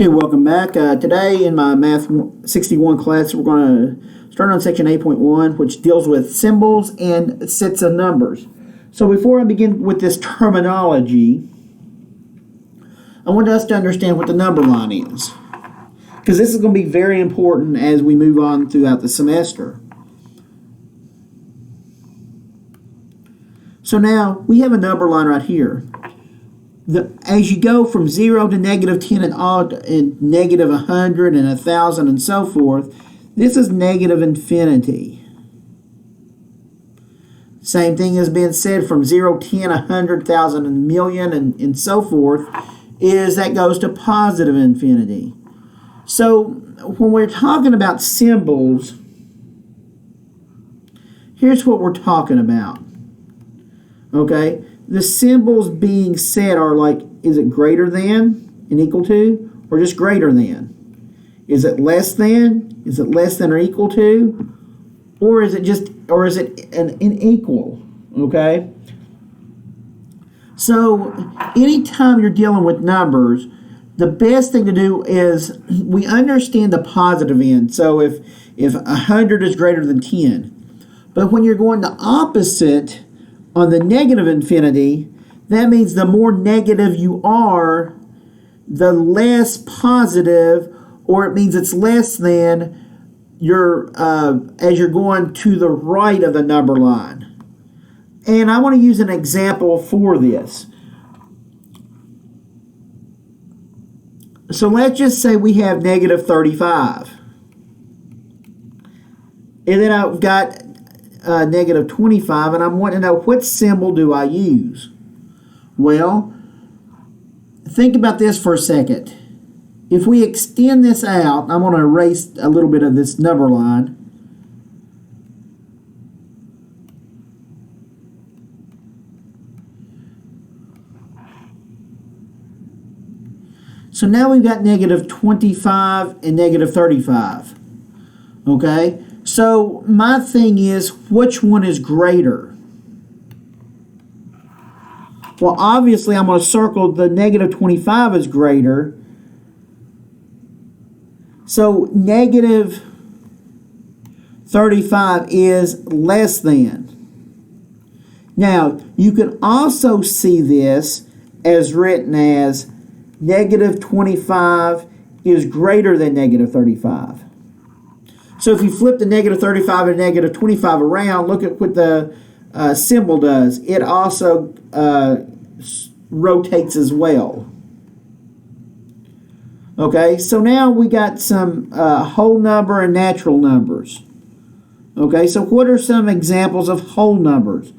Okay, welcome back. Today in my Math 61 class, we're going to start on section 8.1, which deals with symbols and sets of numbers. So before I begin with this terminology, I want us to understand what the number line is, because this is going to be very important as we move on throughout the semester. So now we have a number line right here. As you go from 0 to negative 10 and negative 100 and 1,000 and so forth, this is negative infinity. Same thing has been said from 0, 10, 100, 1,000, and million and so forth, is that goes to positive infinity. So when we're talking about symbols, here's what we're talking about. Okay? The symbols being said are like, is it greater than and equal to, or just greater than? Is it less than? Is it less than or equal to? Or is it an unequal? Okay? So anytime you're dealing with numbers, the best thing to do is we understand the positive end. So if 100 is greater than 10. But when you're going the opposite, on the negative infinity, that means the more negative you are, the less positive, or it means it's less than as you're going to the right of the number line. And I want to use an example for this. So let's just say we have negative 35. And then I've got negative 25, and I'm wanting to know what symbol do I use. Well, think about this for a second. If we extend this out, I'm going to erase a little bit of this number line. So now we've got negative 25 and negative 35. Okay? So my thing is, which one is greater? Well, obviously I'm going to circle the negative 25 is greater. So negative 35 is less than. Now, you can also see this as written as negative 25 is greater than negative 35. So if you flip the negative 35 and negative 25 around, look at what the symbol does. It also rotates as well. Okay, so now we got some whole number and natural numbers. Okay, so what are some examples of whole numbers?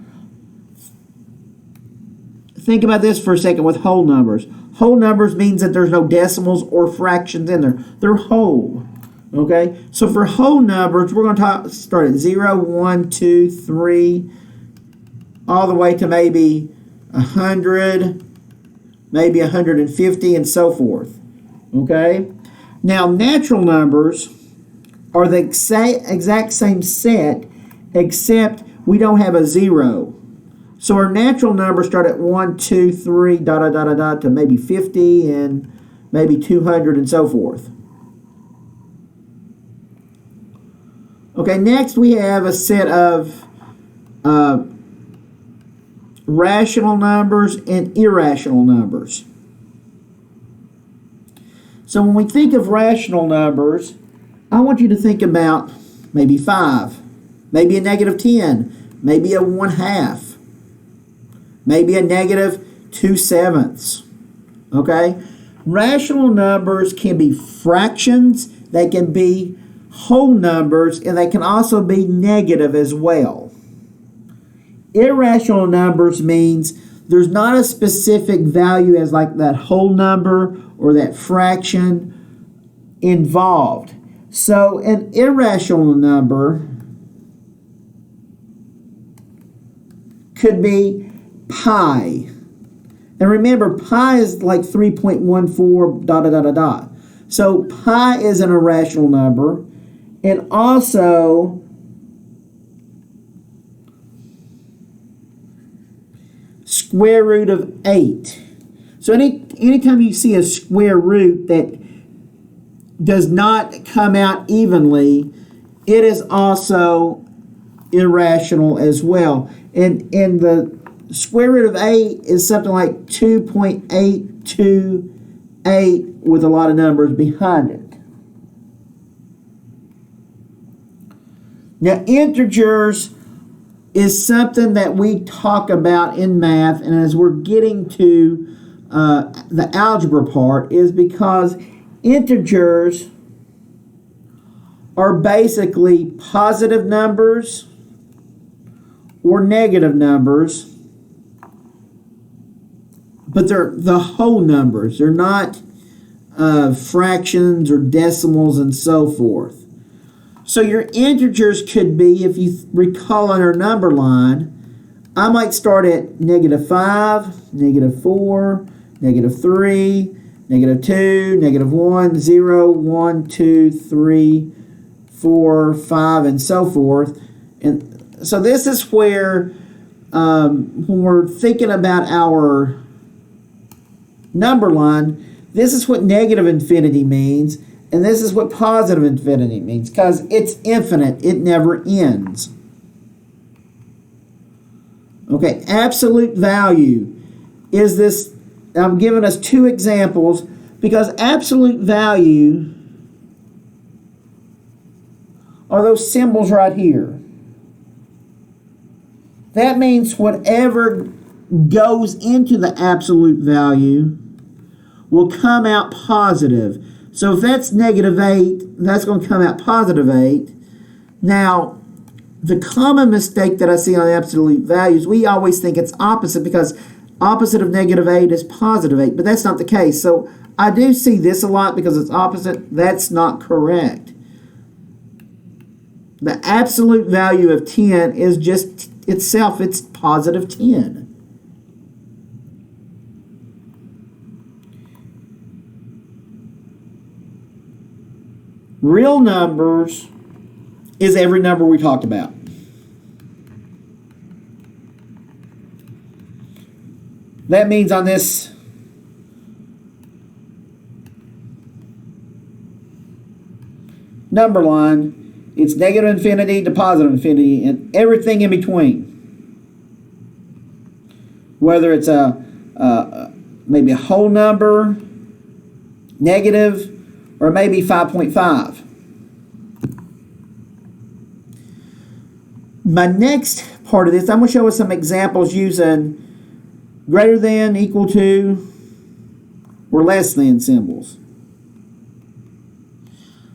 Think about this for a second with whole numbers. Whole numbers means that there's no decimals or fractions in there. They're whole. Okay, so for whole numbers, we're going to start at 0, 1, 2, 3, all the way to maybe 100, maybe 150, and so forth. Okay, now natural numbers are the exact same set, except we don't have a 0. So our natural numbers start at 1, 2, 3, to maybe 50, and maybe 200, and so forth. Okay, next we have a set of rational numbers and irrational numbers. So when we think of rational numbers, I want you to think about maybe 5, maybe a negative 10, maybe a 1/2, maybe a negative 2/7. Okay? Rational numbers can be fractions, they can be whole numbers, and they can also be negative as well. Irrational numbers means there's not a specific value as like that whole number or that fraction involved. So an irrational number could be pi. And remember, pi is like 3.14 ... So pi is an irrational number. And also, square root of 8. So anytime you see a square root that does not come out evenly, it is also irrational as well. And the square root of 8 is something like 2.828 with a lot of numbers behind it. Now, integers is something that we talk about in math, and as we're getting to the algebra part, is because integers are basically positive numbers or negative numbers, but they're the whole numbers. They're not fractions or decimals and so forth. So your integers could be, if you recall on our number line, I might start at -5, -4, -3, -2, -1, 0, 1, 2, 3, 4, 5, and so forth. And so this is where, when we're thinking about our number line, this is what negative infinity means, and this is what positive infinity means, because it's infinite. It never ends. Okay, absolute value is this. I'm giving us two examples because absolute value are those symbols right here. That means whatever goes into the absolute value will come out positive. So if that's -8, that's going to come out +8. Now, the common mistake that I see on absolute values, we always think it's opposite because opposite of -8 is +8, but that's not the case. So I do see this a lot because it's opposite. That's not correct. The absolute value of 10 is just itself, it's +10. Real numbers is every number we talked about. That means on this number line, it's negative infinity to positive infinity and everything in between. Whether it's maybe a whole number, negative, or maybe 5.5. My next part of this, I'm going to show us some examples using greater than, equal to, or less than symbols.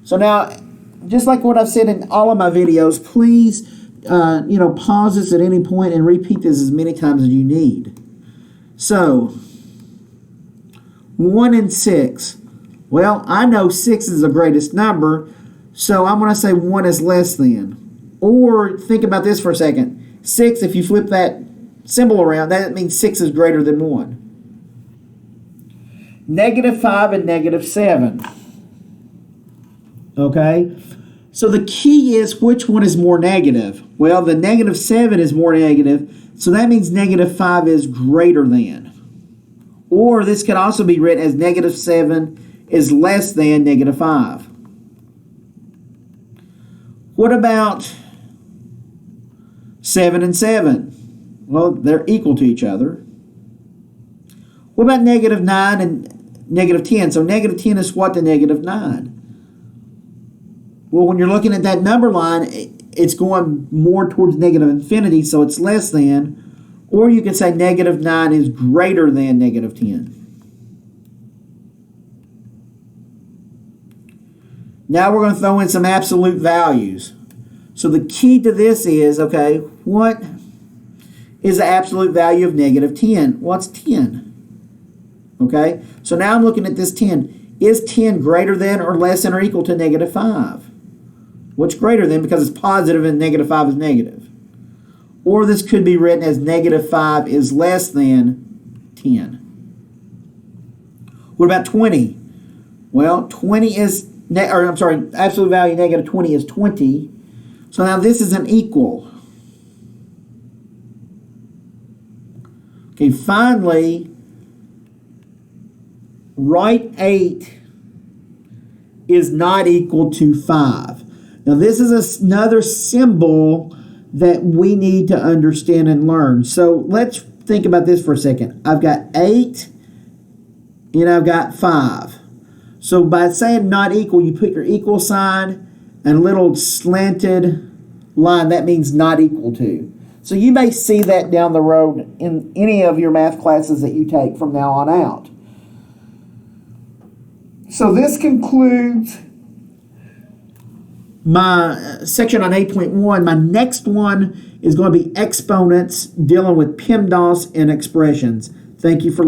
So now, just like what I've said in all of my videos, please pause this at any point and repeat this as many times as you need. So, 1 and 6. Well, I know 6 is the greatest number, so I'm going to say 1 is less than. Or think about this for a second. 6, if you flip that symbol around, that means 6 is greater than 1. -5 and -7. Okay? So the key is which one is more negative. Well, the -7 is more negative, so that means -5 is greater than. Or this could also be written as -7 is less than -5. What about 7 and 7? Well, they're equal to each other. What about -9 and -10? So -10 is what to -9? Well, when you're looking at that number line, it's going more towards negative infinity, so it's less than. Or you can say -9 is greater than -10. Now we're going to throw in some absolute values. So the key to this is, okay, what is the absolute value of -10? What's 10? Okay, so now I'm looking at this 10. Is 10 greater than or less than or equal to -5? What's greater than, because it's positive and -5 is negative. Or this could be written as -5 is less than 10. What about 20? Well, 20 is, absolute value -20 is 20. So now this is an equal. Okay, finally, write 8 is not equal to 5. Now, this is another symbol that we need to understand and learn. So let's think about this for a second. I've got 8 and I've got 5. So by saying not equal, you put your equal sign and a little slanted line. That means not equal to. So you may see that down the road in any of your math classes that you take from now on out. So this concludes my section on 8.1. My next one is going to be exponents, dealing with PEMDAS and expressions. Thank you for listening.